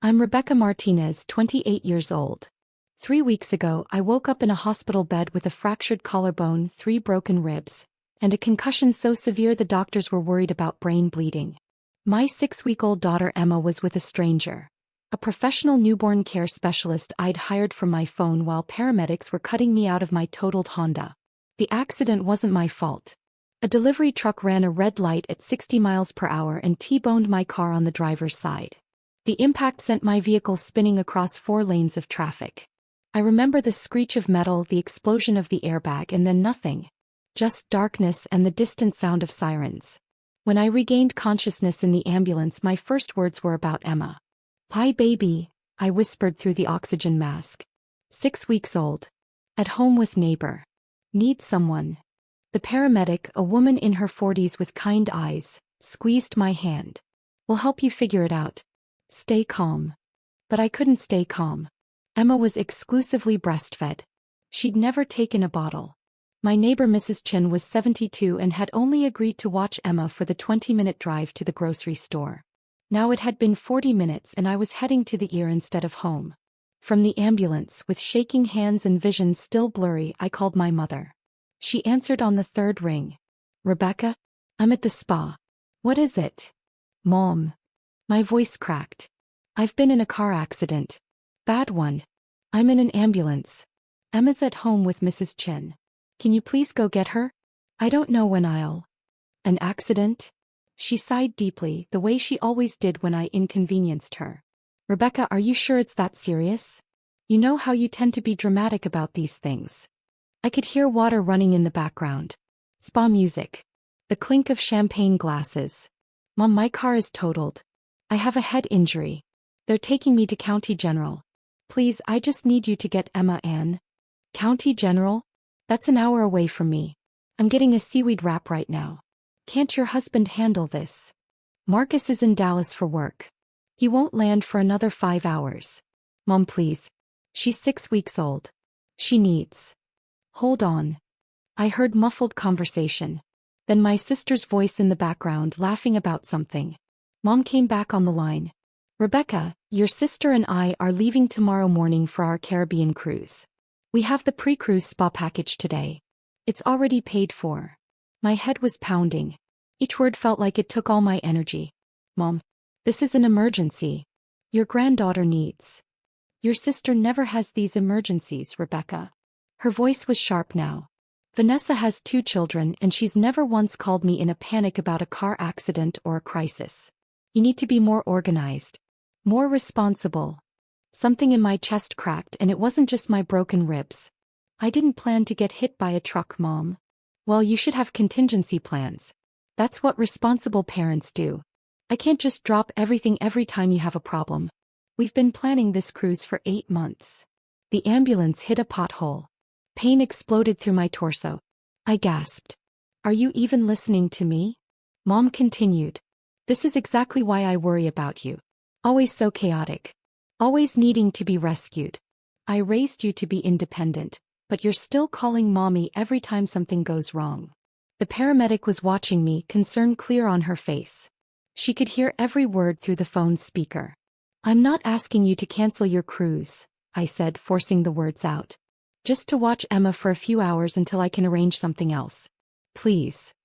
I'm Rebecca Martinez, 28 years old. 3 weeks ago, I woke up in a hospital bed with a fractured collarbone, 3 broken ribs, and a concussion so severe the doctors were worried about brain bleeding. My 6-week-old daughter Emma was with a stranger, a professional newborn care specialist I'd hired from my phone while paramedics were cutting me out of my totaled Honda. The accident wasn't my fault. A delivery truck ran a red light at 60 miles per hour and T-boned my car on the driver's side. The impact sent my vehicle spinning across 4 lanes of traffic. I remember the screech of metal, the explosion of the airbag, and then nothing. Just darkness and the distant sound of sirens. When I regained consciousness in the ambulance, my first words were about Emma. "Hi baby," I whispered through the oxygen mask. 6 weeks old. At home with neighbor. Need someone. The paramedic, a woman in her 40s with kind eyes, squeezed my hand. "We'll help you figure it out. Stay calm." But I couldn't stay calm. Emma was exclusively breastfed. She'd never taken a bottle. My neighbor Mrs. Chin was 72 and had only agreed to watch Emma for the 20-minute drive to the grocery store. Now it had been 40 minutes and I was heading to the ER instead of home. From the ambulance, with shaking hands and vision still blurry, I called my mother. She answered on the 3rd ring. "Rebecca? I'm at the spa." "What is it?" "Mom." My voice cracked. "I've been in a car accident. Bad one. I'm in an ambulance. Emma's at home with Mrs. Chin. Can you please go get her? I don't know when I'll." "An accident?" She sighed deeply, the way she always did when I inconvenienced her. "Rebecca, are you sure it's that serious? You know how you tend to be dramatic about these things." I could hear water running in the background. Spa music. The clink of champagne glasses. "Mom, my car is totaled. I have a head injury. They're taking me to County General. Please, I just need you to get Emma Ann." "County General? That's an hour away from me. I'm getting a seaweed wrap right now. Can't your husband handle this? Marcus is in Dallas for work. He won't land for another 5 hours. Mom, please. She's 6 weeks old. She needs." "Hold on." I heard muffled conversation. Then my sister's voice in the background laughing about something. Mom came back on the line. "Rebecca, your sister and I are leaving tomorrow morning for our Caribbean cruise. We have the pre-cruise spa package today. It's already paid for." My head was pounding. Each word felt like it took all my energy. "Mom, this is an emergency. Your granddaughter needs." "Your sister never has these emergencies, Rebecca." Her voice was sharp now. "Vanessa has 2 children and she's never once called me in a panic about a car accident or a crisis. You need to be more organized. More responsible." Something in my chest cracked, and it wasn't just my broken ribs. "I didn't plan to get hit by a truck, Mom." "Well, you should have contingency plans. That's what responsible parents do. I can't just drop everything every time you have a problem. We've been planning this cruise for 8 months. The ambulance hit a pothole. Pain exploded through my torso. I gasped. "Are you even listening to me?" Mom continued. "This is exactly why I worry about you. Always so chaotic. Always needing to be rescued. I raised you to be independent, but you're still calling mommy every time something goes wrong." The paramedic was watching me, concern clear on her face. She could hear every word through the phone's speaker. "I'm not asking you to cancel your cruise," I said, forcing the words out. "Just to watch Emma for a few hours until I can arrange something else. Please.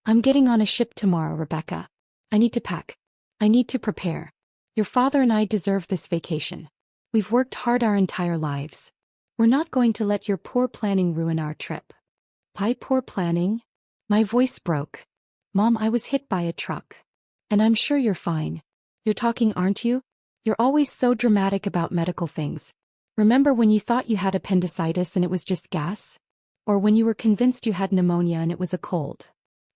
I'm getting on a ship tomorrow, Rebecca. I need to pack. I need to prepare. Your father and I deserve this vacation. We've worked hard our entire lives. We're not going to let your poor planning ruin our trip." "My poor planning?" My voice broke. "Mom, I was hit by a truck. And I'm sure you're fine. You're talking, aren't you? You're always so dramatic about medical things. Remember when you thought you had appendicitis and it was just gas? Or when you were convinced you had pneumonia and it was a cold?"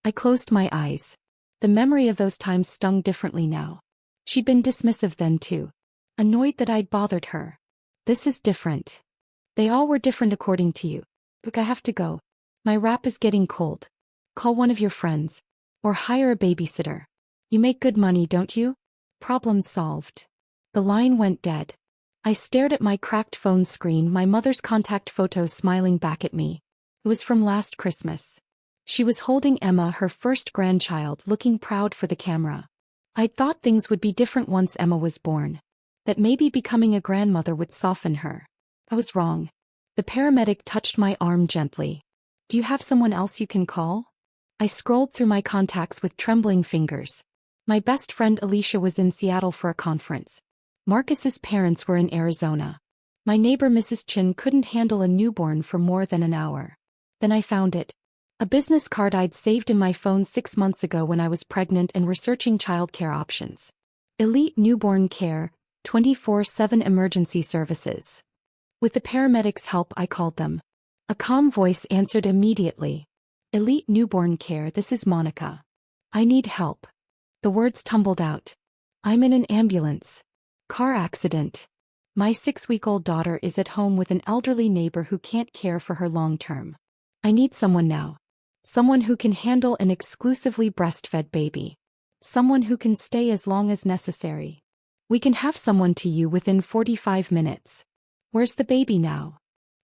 I closed my eyes. The memory of those times stung differently now. She'd been dismissive then too. Annoyed that I'd bothered her. "This is different. They all were different according to you. Look, I have to go. My wrap is getting cold. Call one of your friends. Or hire a babysitter. You make good money, don't you?" Problem solved. The line went dead. I stared at my cracked phone screen, my mother's contact photo smiling back at me. It was from last Christmas. She was holding Emma, her first grandchild, looking proud for the camera. I'd thought things would be different once Emma was born. that maybe becoming a grandmother would soften her. I was wrong. The paramedic touched my arm gently. Do you have someone else you can call? I scrolled through my contacts with trembling fingers. My best friend Alicia was in Seattle for a conference. Marcus's parents were in Arizona. My neighbor Mrs. Chin couldn't handle a newborn for more than an hour. Then I found it. A business card I'd saved in my phone 6 months ago when I was pregnant and researching childcare options. Elite Newborn Care, 24/7 Emergency Services. With the paramedics' help, I called them. A calm voice answered immediately. Elite Newborn Care, this is Monica. I need help. The words tumbled out. I'm in an ambulance. Car accident. My 6-week-old daughter is at home with an elderly neighbor who can't care for her long term. I need someone now. Someone who can handle an exclusively breastfed baby. Someone who can stay as long as necessary. We can have someone to you within 45 minutes. Where's the baby now?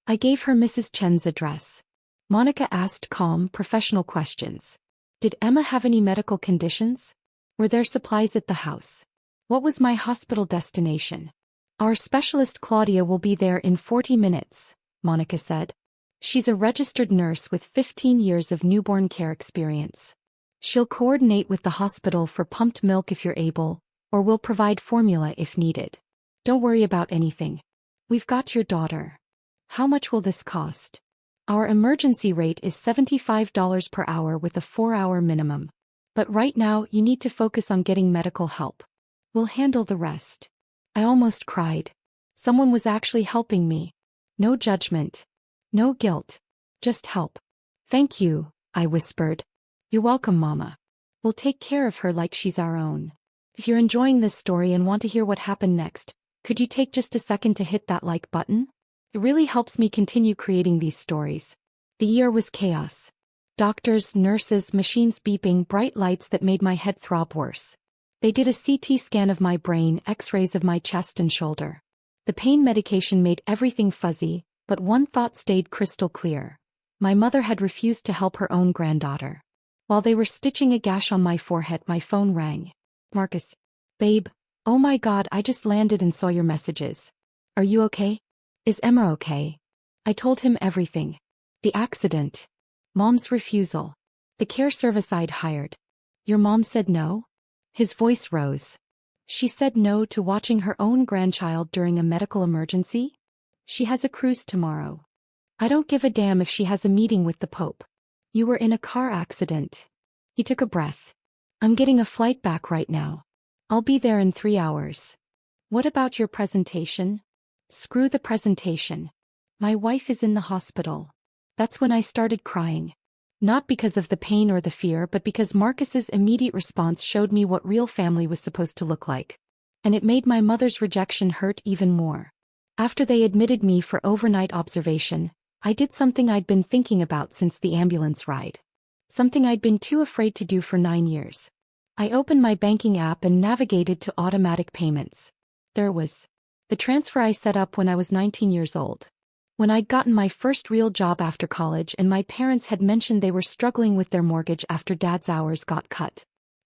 I gave her Mrs. Chen's address. Monica asked calm, professional questions. Did Emma have any medical conditions? Were there supplies at the house? What was my hospital destination? Our specialist Claudia will be there in 40 minutes, Monica said. She's a registered nurse with 15 years of newborn care experience. She'll coordinate with the hospital for pumped milk if you're able, or will provide formula if needed. Don't worry about anything. We've got your daughter. How much will this cost? Our emergency rate is $75 per hour with a 4-hour minimum. But right now you need to focus on getting medical help. We'll handle the rest. I almost cried. Someone was actually helping me. No judgment. No guilt. Just help. Thank you, I whispered. You're welcome, Mama. We'll take care of her like she's our own. If you're enjoying this story and want to hear what happened next, could you take just a second to hit that like button? It really helps me continue creating these stories. The year was chaos. Doctors, nurses, machines beeping, bright lights that made my head throb worse. They did a CT scan of my brain, X-rays of my chest and shoulder. The pain medication made everything fuzzy, but one thought stayed crystal clear. My mother had refused to help her own granddaughter. While they were stitching a gash on my forehead, my phone rang. Marcus. Babe. Oh my God, I just landed and saw your messages. Are you okay? Is Emma okay? I told him everything. The accident. Mom's refusal. The care service I'd hired. Your mom said no? His voice rose. She said no to watching her own grandchild during a medical emergency? She has a cruise tomorrow. I don't give a damn if she has a meeting with the Pope. You were in a car accident. He took a breath. I'm getting a flight back right now. I'll be there in 3 hours. What about your presentation? Screw the presentation. My wife is in the hospital. That's when I started crying. Not because of the pain or the fear, but because Marcus's immediate response showed me what real family was supposed to look like. And it made my mother's rejection hurt even more. After they admitted me for overnight observation, I did something I'd been thinking about since the ambulance ride. Something I'd been too afraid to do for 9 years. I opened my banking app and navigated to automatic payments. There it was. The transfer I set up when I was 19 years old. When I'd gotten my first real job after college and my parents had mentioned they were struggling with their mortgage after Dad's hours got cut.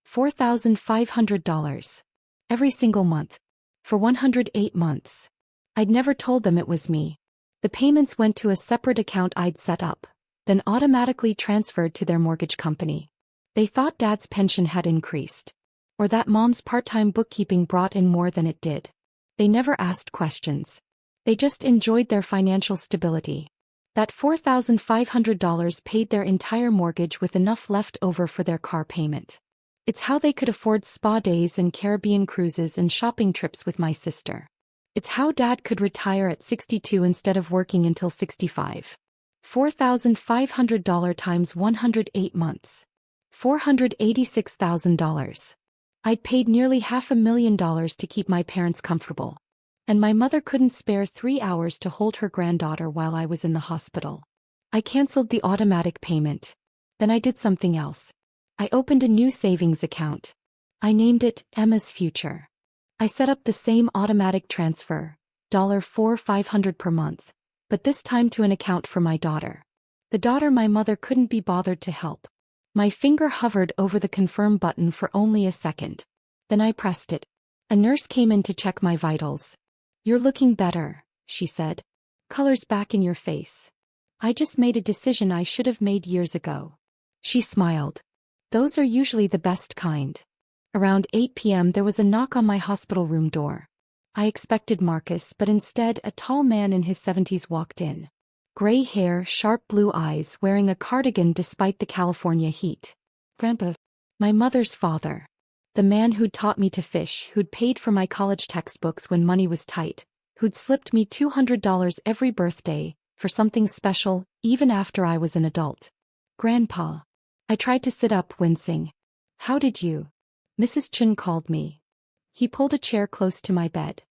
$4,500. Every single month. For 108 months. I'd never told them it was me. The payments went to a separate account I'd set up, then automatically transferred to their mortgage company. They thought Dad's pension had increased. Or that Mom's part-time bookkeeping brought in more than it did. They never asked questions. They just enjoyed their financial stability. That $4,500 paid their entire mortgage with enough left over for their car payment. It's how they could afford spa days and Caribbean cruises and shopping trips with my sister. It's how Dad could retire at 62 instead of working until 65. $4,500 times 108 months. $486,000. I'd paid nearly $500,000 to keep my parents comfortable. And my mother couldn't spare 3 hours to hold her granddaughter while I was in the hospital. I canceled the automatic payment. Then I did something else. I opened a new savings account. I named it Emma's Future. I set up the same automatic transfer, $4,500 per month, but this time to an account for my daughter. The daughter my mother couldn't be bothered to help. My finger hovered over the confirm button for only a second. Then I pressed it. A nurse came in to check my vitals. "You're looking better," she said. "Color's back in your face. I just made a decision I should have made years ago." She smiled. "Those are usually the best kind." Around 8 p.m. there was a knock on my hospital room door. I expected Marcus, but instead a tall man in his 70s walked in. Gray hair, sharp blue eyes, wearing a cardigan despite the California heat. Grandpa. My mother's father. The man who'd taught me to fish, who'd paid for my college textbooks when money was tight, who'd slipped me $200 every birthday, for something special, even after I was an adult. "Grandpa." I tried to sit up, wincing. "How did you?" "Mrs. Chen called me." He pulled a chair close to my bed.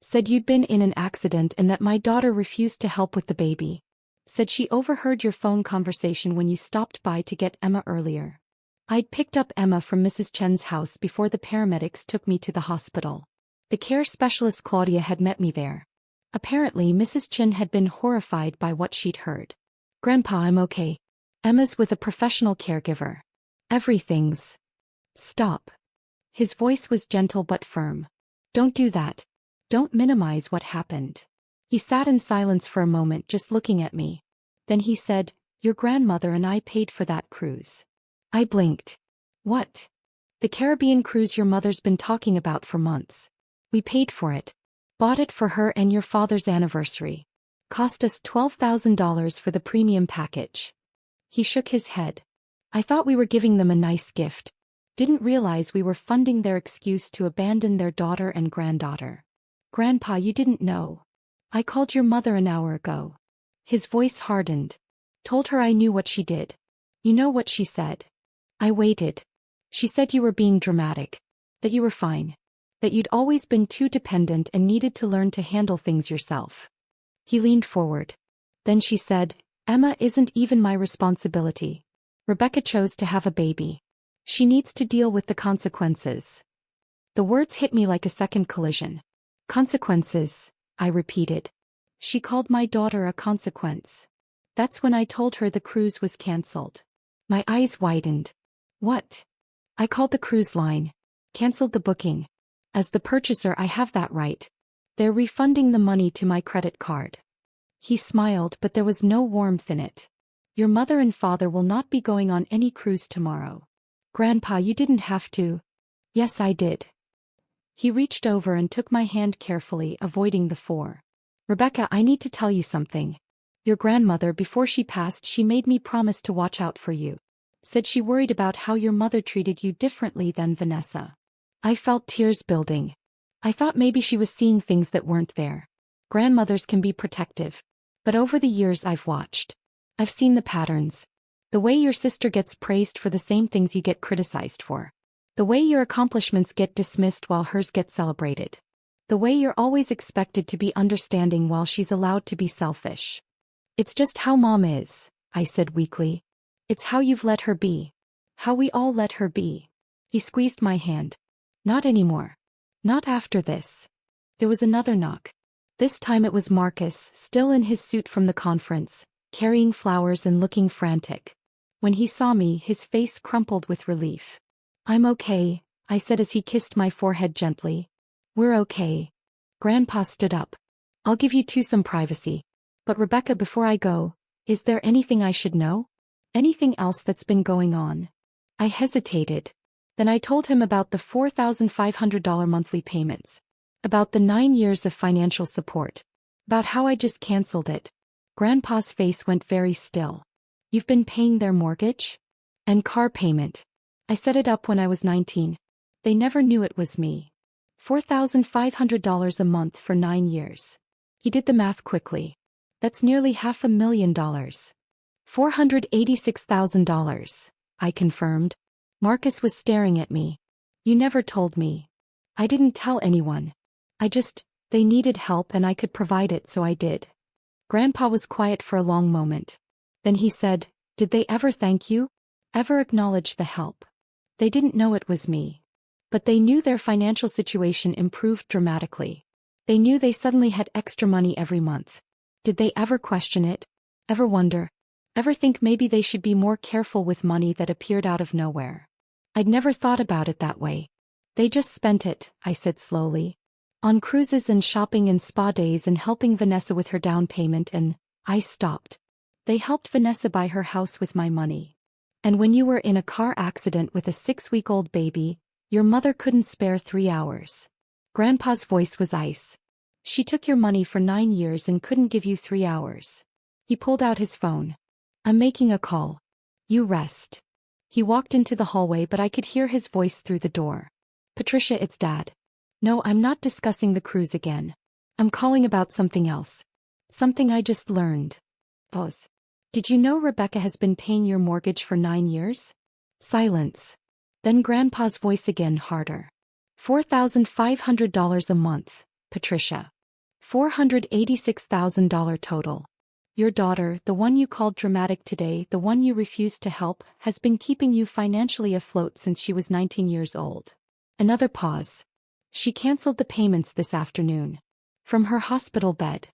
"Said you'd been in an accident and that my daughter refused to help with the baby. Said she overheard your phone conversation when you stopped by to get Emma earlier." I'd picked up Emma from Mrs. Chen's house before the paramedics took me to the hospital. The care specialist Claudia had met me there. Apparently Mrs. Chen had been horrified by what she'd heard. "Grandpa, I'm okay. Emma's with a professional caregiver. Everything's..." "Stop." His voice was gentle but firm. "Don't do that. Don't minimize what happened." He sat in silence for a moment, just looking at me. Then he said, "Your grandmother and I paid for that cruise." I blinked. "What?" "The Caribbean cruise your mother's been talking about for months. We paid for it. Bought it for her and your father's anniversary. Cost us $12,000 for the premium package." He shook his head. "I thought we were giving them a nice gift. Didn't realize we were funding their excuse to abandon their daughter and granddaughter." "Grandpa, you didn't know. I called your mother an hour ago." His voice hardened. "Told her I knew what she did. You know what she said?" I waited. "She said you were being dramatic. That you were fine. That you'd always been too dependent and needed to learn to handle things yourself." He leaned forward. Then she said, "Emma isn't even my responsibility. Rebecca chose to have a baby. She needs to deal with the consequences." The words hit me like a second collision. "Consequences," I repeated. "She called my daughter a consequence." That's when I told her the cruise was cancelled. My eyes widened. "What?" "I called the cruise line. Cancelled the booking. As the purchaser, I have that right. They're refunding the money to my credit card." He smiled, but there was no warmth in it. "Your mother and father will not be going on any cruise tomorrow." "Grandpa, you didn't have to." "Yes, I did." He reached over and took my hand carefully, avoiding the fore. "Rebecca, I need to tell you something. Your grandmother, before she passed, she made me promise to watch out for you. Said she worried about how your mother treated you differently than Vanessa." I felt tears building. I thought maybe she was seeing things that weren't there. Grandmothers can be protective. But over the years I've watched. I've seen the patterns. The way your sister gets praised for the same things you get criticized for. The way your accomplishments get dismissed while hers get celebrated. The way you're always expected to be understanding while she's allowed to be selfish. "It's just how Mom is," I said weakly. "It's how you've let her be. How we all let her be." He squeezed my hand. "Not anymore. Not after this." There was another knock. This time it was Marcus, still in his suit from the conference, carrying flowers and looking frantic. When he saw me, his face crumpled with relief. "I'm okay," I said as he kissed my forehead gently. "We're okay." Grandpa stood up. "I'll give you two some privacy. But Rebecca, before I go, is there anything I should know? Anything else that's been going on?" I hesitated. Then I told him about the $4,500 monthly payments. About the 9 years of financial support. About how I just canceled it. Grandpa's face went very still. "You've been paying their mortgage? And car payment?" "I set it up when I was 19. They never knew it was me. $4,500 a month for 9 years. He did the math quickly. That's nearly $500,000. $486,000, I confirmed. Marcus was staring at me. "You never told me." "I didn't tell anyone. They needed help and I could provide it, so I did." Grandpa was quiet for a long moment. Then he said, "Did they ever thank you? Ever acknowledge the help?" "They didn't know it was me. But they knew their financial situation improved dramatically. They knew they suddenly had extra money every month. Did they ever question it? Ever wonder? Ever think maybe they should be more careful with money that appeared out of nowhere?" I'd never thought about it that way. They just spent it, I said slowly. On cruises and shopping and spa days and helping Vanessa with her down payment and, I stopped. They helped Vanessa buy her house with my money. And when you were in a car accident with a 6-week-old baby, your mother couldn't spare 3 hours. Grandpa's voice was ice. She took your money for 9 years and couldn't give you 3 hours. He pulled out his phone. I'm making a call. You rest. He walked into the hallway but I could hear his voice through the door. Patricia, it's Dad. No, I'm not discussing the cruise again. I'm calling about something else. Something I just learned. Pause. Did you know Rebecca has been paying your mortgage for 9 years? Silence. Then Grandpa's voice again, harder. $4,500 a month, Patricia. $486,000 total. Your daughter, the one you called dramatic today, the one you refused to help, has been keeping you financially afloat since she was 19 years old. Another pause. She canceled the payments this afternoon. From her hospital bed.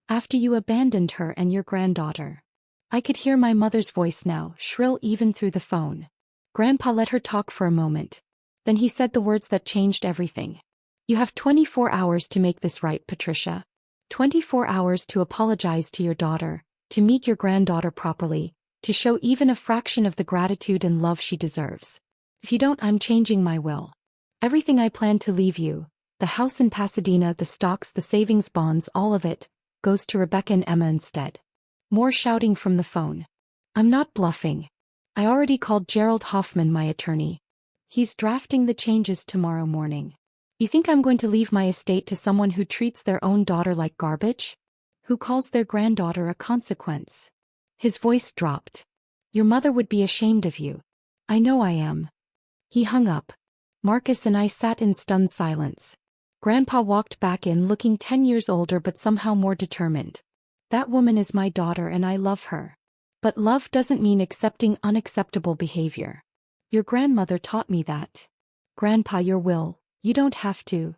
After you abandoned her and your granddaughter. I could hear my mother's voice now, shrill even through the phone. Grandpa let her talk for a moment. Then he said the words that changed everything. You have 24 hours to make this right, Patricia. 24 hours to apologize to your daughter, to meet your granddaughter properly, to show even a fraction of the gratitude and love she deserves. If you don't, I'm changing my will. Everything I plan to leave you, the house in Pasadena, the stocks, the savings bonds, all of it, goes to Rebecca and Emma instead. More shouting from the phone. I'm not bluffing. I already called Gerald Hoffman, my attorney. He's drafting the changes tomorrow morning. You think I'm going to leave my estate to someone who treats their own daughter like garbage? Who calls their granddaughter a consequence? His voice dropped. Your mother would be ashamed of you. I know I am. He hung up. Marcus and I sat in stunned silence. Grandpa walked back in looking 10 years older but somehow more determined. That woman is my daughter and I love her. But love doesn't mean accepting unacceptable behavior. Your grandmother taught me that. Grandpa, your will, you don't have to.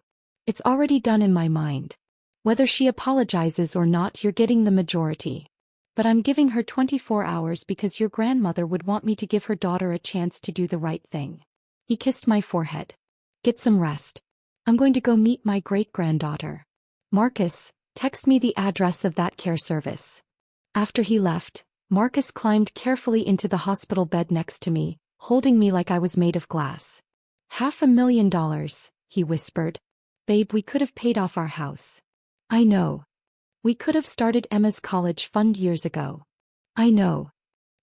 It's already done in my mind. Whether she apologizes or not, you're getting the majority. But I'm giving her 24 hours because your grandmother would want me to give her daughter a chance to do the right thing. He kissed my forehead. Get some rest. I'm going to go meet my great-granddaughter. Marcus, text me the address of that care service. After he left, Marcus climbed carefully into the hospital bed next to me, holding me like I was made of glass. $500,000, he whispered. Babe, we could have paid off our house. I know. We could have started Emma's college fund years ago. I know.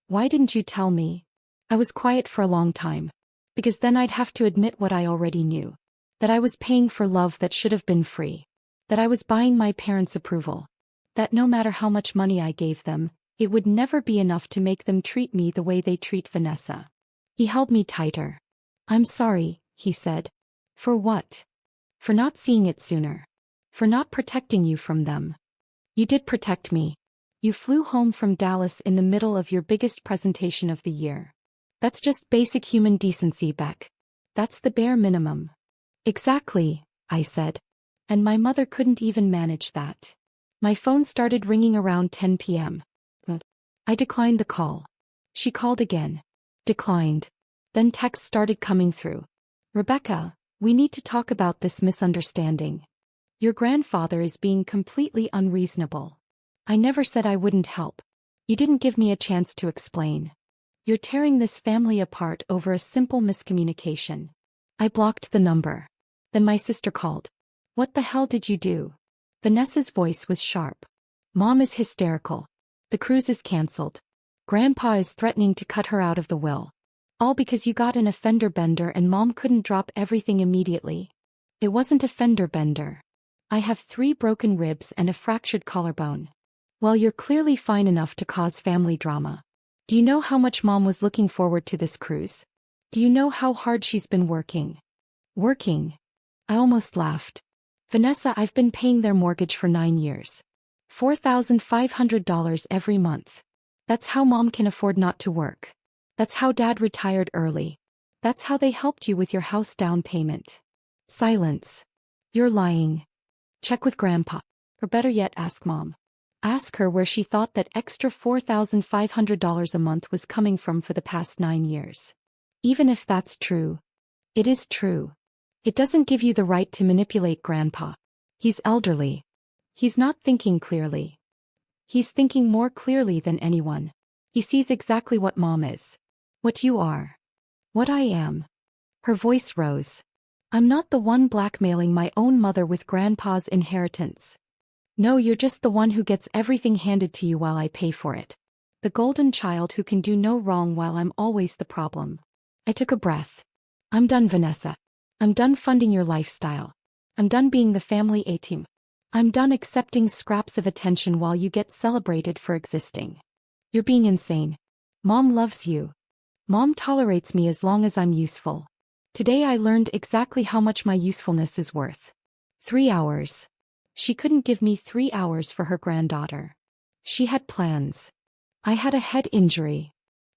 Why didn't you tell me? I was quiet for a long time. Because then I'd have to admit what I already knew. That I was paying for love that should have been free. That I was buying my parents' approval. That no matter how much money I gave them, it would never be enough to make them treat me the way they treat Vanessa. He held me tighter. I'm sorry, he said. For what? For not seeing it sooner. For not protecting you from them. You did protect me. You flew home from Dallas in the middle of your biggest presentation of the year. That's just basic human decency, Beck. That's the bare minimum. Exactly, I said. And my mother couldn't even manage that. My phone started ringing around 10 p.m. I declined the call. She called again. Declined. Then texts started coming through. Rebecca, we need to talk about this misunderstanding. Your grandfather is being completely unreasonable. I never said I wouldn't help. You didn't give me a chance to explain. You're tearing this family apart over a simple miscommunication. I blocked the number. Then my sister called. What the hell did you do? Vanessa's voice was sharp. Mom is hysterical. The cruise is canceled. Grandpa is threatening to cut her out of the will. All because you got an fender bender and Mom couldn't drop everything immediately. It wasn't a fender bender. I have 3 broken ribs and a fractured collarbone. Well, you're clearly fine enough to cause family drama. Do you know how much Mom was looking forward to this cruise? Do you know how hard she's been working? Working? I almost laughed. Vanessa, I've been paying their mortgage for 9 years. $4,500 every month. That's how Mom can afford not to work. That's how Dad retired early. That's how they helped you with your house down payment. Silence. You're lying. Check with Grandpa. Or better yet, ask Mom. Ask her where she thought that extra $4,500 a month was coming from for the past 9 years. Even if that's true. It is true. It doesn't give you the right to manipulate Grandpa. He's elderly. He's not thinking clearly. He's thinking more clearly than anyone. He sees exactly what Mom is. What you are. What I am. Her voice rose. I'm not the one blackmailing my own mother with Grandpa's inheritance. No, you're just the one who gets everything handed to you while I pay for it. The golden child who can do no wrong while I'm always the problem. I took a breath. I'm done, Vanessa. I'm done funding your lifestyle. I'm done being the family A-team. I'm done accepting scraps of attention while you get celebrated for existing. You're being insane. Mom loves you. Mom tolerates me as long as I'm useful. Today I learned exactly how much my usefulness is worth. 3 hours. She couldn't give me 3 hours for her granddaughter. She had plans. I had a head injury.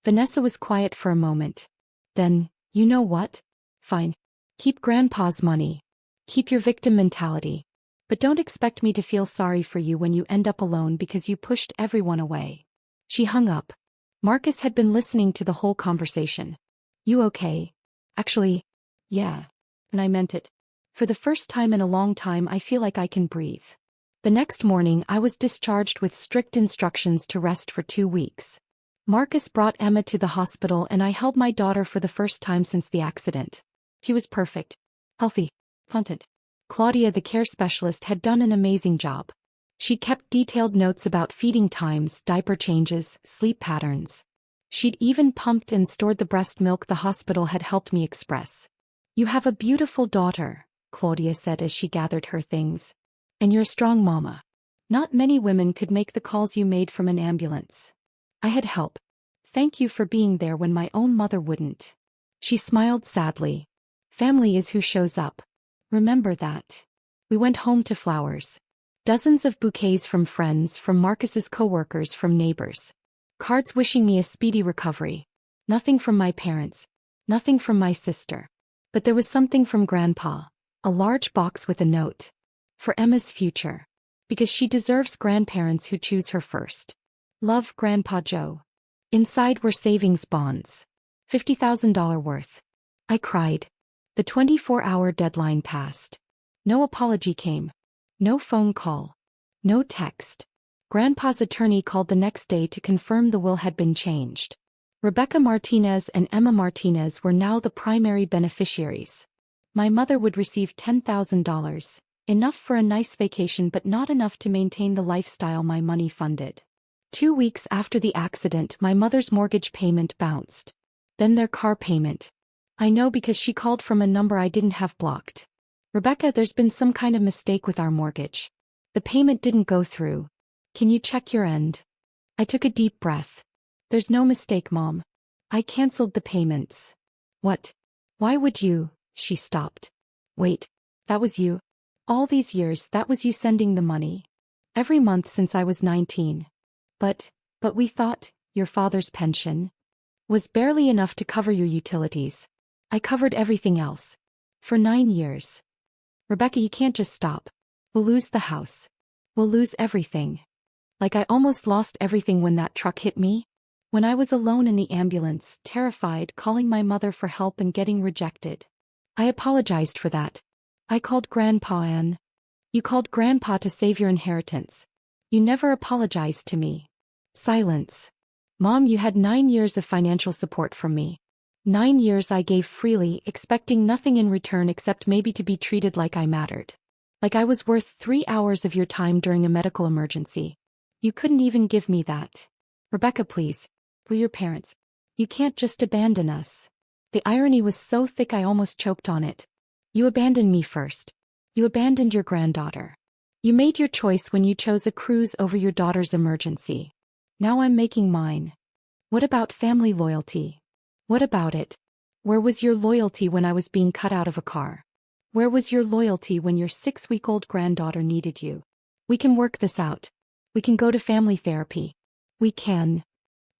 Vanessa was quiet for a moment. Then, you know what? Fine. Keep Grandpa's money. Keep your victim mentality. But don't expect me to feel sorry for you when you end up alone because you pushed everyone away. She hung up. Marcus had been listening to the whole conversation. You okay? Actually, yeah. And I meant it. For the first time in a long time I feel like I can breathe. The next morning I was discharged with strict instructions to rest for 2 weeks. Marcus brought Emma to the hospital and I held my daughter for the first time since the accident. She was perfect. Healthy. Content. Claudia, the care specialist, had done an amazing job. She kept detailed notes about feeding times, diaper changes, sleep patterns. She'd even pumped and stored the breast milk the hospital had helped me express. You have a beautiful daughter, Claudia said as she gathered her things. And you're a strong mama. Not many women could make the calls you made from an ambulance. I had help. Thank you for being there when my own mother wouldn't. She smiled sadly. Family is who shows up. Remember that. We went home to flowers. Dozens of bouquets from friends, from Marcus's co-workers, from neighbors. Cards wishing me a speedy recovery. Nothing from my parents. Nothing from my sister. But there was something from Grandpa. A large box with a note. For Emma's future. Because she deserves grandparents who choose her first. Love, Grandpa Joe. Inside were savings bonds. $50,000 worth. I cried. The 24-hour deadline passed. No apology came. No phone call. No text. Grandpa's attorney called the next day to confirm the will had been changed. Rebecca Martinez and Emma Martinez were now the primary beneficiaries. My mother would receive $10,000, enough for a nice vacation but not enough to maintain the lifestyle my money funded. 2 weeks after the accident, my mother's mortgage payment bounced. Then their car payment. I know because she called from a number I didn't have blocked. Rebecca, there's been some kind of mistake with our mortgage. The payment didn't go through. Can you check your end? I took a deep breath. There's no mistake, Mom. I canceled the payments. What? Why would you? She stopped. Wait, that was you? All these years, that was you sending the money. Every month since I was 19. But we thought, your father's pension was barely enough to cover your utilities. I covered everything else. For 9 years. Rebecca, you can't just stop. We'll lose the house. We'll lose everything. Like I almost lost everything when that truck hit me. When I was alone in the ambulance, terrified, calling my mother for help and getting rejected. I apologized for that. I called Grandpa Ann. You called Grandpa to save your inheritance. You never apologized to me. Silence. Mom, you had 9 years of financial support from me. 9 years I gave freely, expecting nothing in return except maybe to be treated like I mattered. Like I was worth 3 hours of your time during a medical emergency. You couldn't even give me that. Rebecca, please. We're your parents. You can't just abandon us. The irony was so thick I almost choked on it. You abandoned me first. You abandoned your granddaughter. You made your choice when you chose a cruise over your daughter's emergency. Now I'm making mine. What about family loyalty? What about it? Where was your loyalty when I was being cut out of a car? Where was your loyalty when your 6-week-old granddaughter needed you? We can work this out. We can go to family therapy. We can.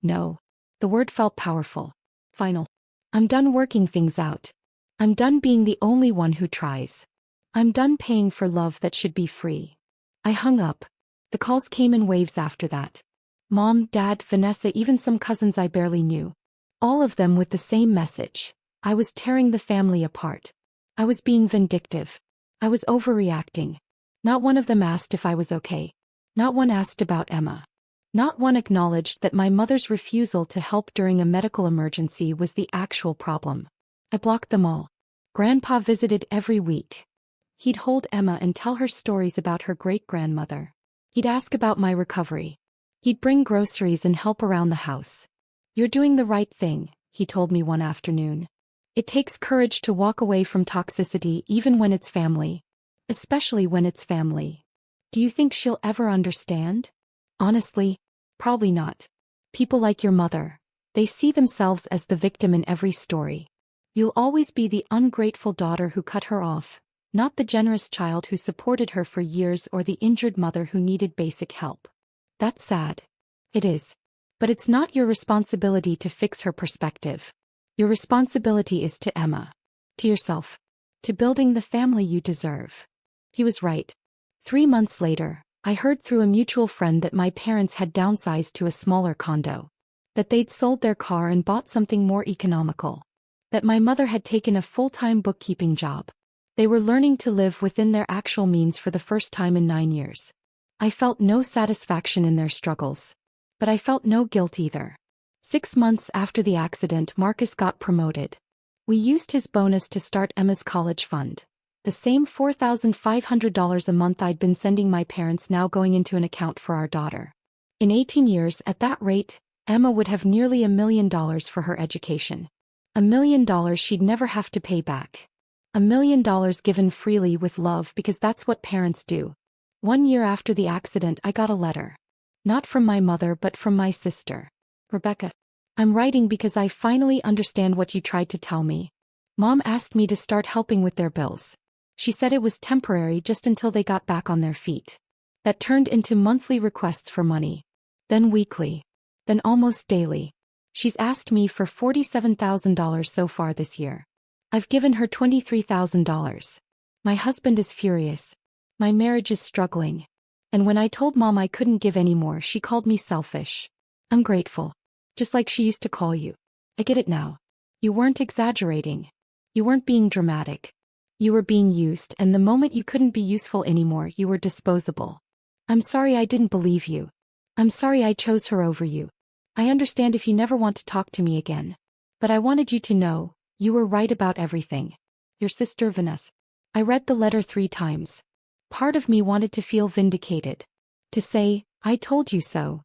No. The word felt powerful. Final. I'm done working things out. I'm done being the only one who tries. I'm done paying for love that should be free. I hung up. The calls came in waves after that. Mom, Dad, Vanessa, even some cousins I barely knew. All of them with the same message. I was tearing the family apart. I was being vindictive. I was overreacting. Not one of them asked if I was okay. Not one asked about Emma. Not one acknowledged that my mother's refusal to help during a medical emergency was the actual problem. I blocked them all. Grandpa visited every week. He'd hold Emma and tell her stories about her great-grandmother. He'd ask about my recovery. He'd bring groceries and help around the house. "You're doing the right thing," he told me one afternoon. "It takes courage to walk away from toxicity even when it's family. Especially when it's family." Do you think she'll ever understand? Honestly, probably not. People like your mother, they see themselves as the victim in every story. You'll always be the ungrateful daughter who cut her off, not the generous child who supported her for years or the injured mother who needed basic help. That's sad. It is. But it's not your responsibility to fix her perspective. Your responsibility is to Emma. To yourself. To building the family you deserve. He was right. 3 months later, I heard through a mutual friend that my parents had downsized to a smaller condo. That they'd sold their car and bought something more economical. That my mother had taken a full-time bookkeeping job. They were learning to live within their actual means for the first time in 9 years. I felt no satisfaction in their struggles. But I felt no guilt either. 6 months after the accident, Marcus got promoted. We used his bonus to start Emma's college fund. The same $4,500 a month I'd been sending my parents now going into an account for our daughter. In 18 years, at that rate, Emma would have nearly $1 million for her education. $1 million she'd never have to pay back. $1 million given freely with love because that's what parents do. 1 year after the accident, I got a letter. Not from my mother but from my sister. "Rebecca, I'm writing because I finally understand what you tried to tell me. Mom asked me to start helping with their bills. She said it was temporary just until they got back on their feet. That turned into monthly requests for money. Then weekly. Then almost daily. She's asked me for $47,000 so far this year. I've given her $23,000. My husband is furious. My marriage is struggling. And when I told Mom I couldn't give any more, she called me selfish. I'm grateful. Just like she used to call you. I get it now. You weren't exaggerating. You weren't being dramatic. You were being used, and the moment you couldn't be useful anymore, you were disposable. I'm sorry I didn't believe you. I'm sorry I chose her over you. I understand if you never want to talk to me again. But I wanted you to know, you were right about everything. Your sister Vanessa." I read the letter 3 times. Part of me wanted to feel vindicated. To say, "I told you so."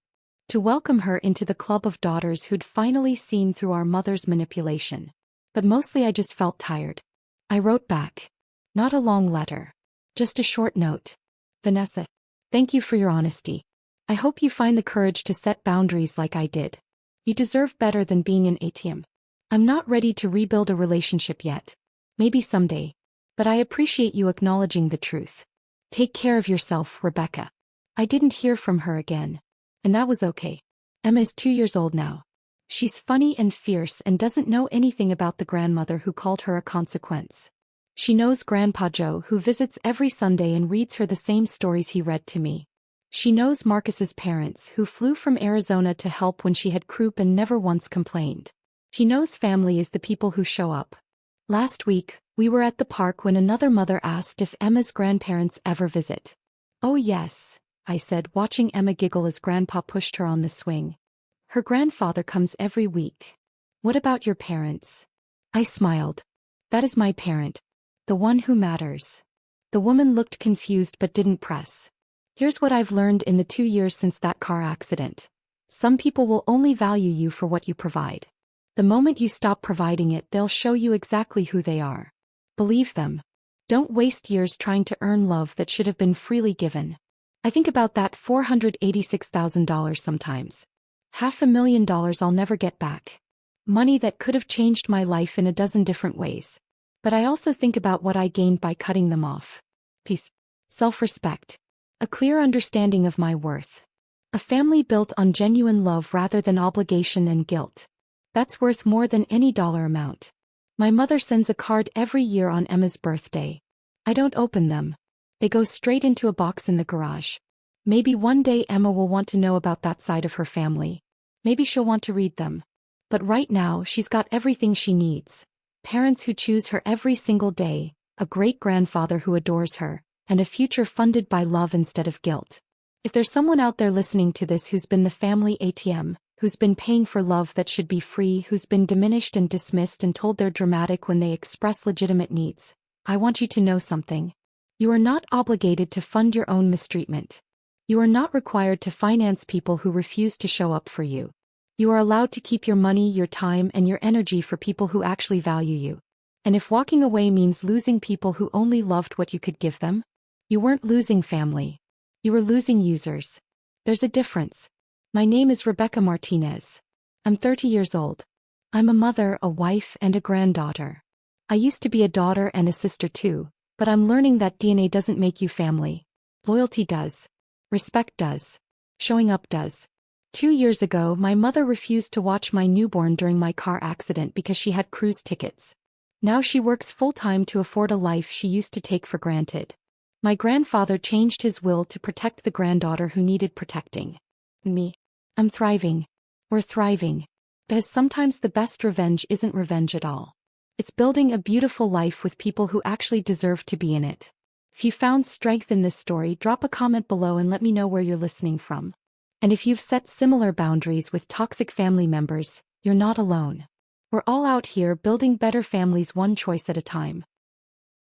To welcome her into the club of daughters who'd finally seen through our mother's manipulation. But mostly I just felt tired. I wrote back. Not a long letter. Just a short note. "Vanessa, thank you for your honesty. I hope you find the courage to set boundaries like I did. You deserve better than being an ATM. I'm not ready to rebuild a relationship yet. Maybe someday. But I appreciate you acknowledging the truth. Take care of yourself, Rebecca." I didn't hear from her again. And that was okay. Emma is 2 years old now. She's funny and fierce and doesn't know anything about the grandmother who called her a consequence. She knows Grandpa Joe, who visits every Sunday and reads her the same stories he read to me. She knows Marcus's parents, who flew from Arizona to help when she had croup and never once complained. She knows family is the people who show up. Last week, we were at the park when another mother asked if Emma's grandparents ever visit. "Oh yes," I said, watching Emma giggle as Grandpa pushed her on the swing. "Her grandfather comes every week." "What about your parents?" I smiled. "That is my parent. The one who matters." The woman looked confused but didn't press. "Here's what I've learned in the 2 years since that car accident. Some people will only value you for what you provide. The moment you stop providing it, they'll show you exactly who they are. Believe them. Don't waste years trying to earn love that should have been freely given." I think about that $486,000 sometimes. $500,000 I'll never get back. Money that could have changed my life in a dozen different ways. But I also think about what I gained by cutting them off. Peace. Self-respect. A clear understanding of my worth. A family built on genuine love rather than obligation and guilt. That's worth more than any dollar amount. My mother sends a card every year on Emma's birthday. I don't open them. They go straight into a box in the garage. Maybe one day Emma will want to know about that side of her family. Maybe she'll want to read them. But right now she's got everything she needs. Parents who choose her every single day, a great-grandfather who adores her, and a future funded by love instead of guilt. If there's someone out there listening to this who's been the family ATM, who's been paying for love that should be free, who's been diminished and dismissed and told they're dramatic when they express legitimate needs, I want you to know something. You are not obligated to fund your own mistreatment. You are not required to finance people who refuse to show up for you. You are allowed to keep your money, your time, and your energy for people who actually value you. And if walking away means losing people who only loved what you could give them, you weren't losing family. You were losing users. There's a difference. My name is Rebecca Martinez. I'm 30 years old. I'm a mother, a wife, and a granddaughter. I used to be a daughter and a sister too, but I'm learning that DNA doesn't make you family. Loyalty does. Respect does. Showing up does. 2 years ago, my mother refused to watch my newborn during my car accident because she had cruise tickets. Now she works full-time to afford a life she used to take for granted. My grandfather changed his will to protect the granddaughter who needed protecting. Me. I'm thriving. We're thriving. Because sometimes the best revenge isn't revenge at all. It's building a beautiful life with people who actually deserve to be in it. If you found strength in this story, drop a comment below and let me know where you're listening from. And if you've set similar boundaries with toxic family members, you're not alone. We're all out here building better families one choice at a time.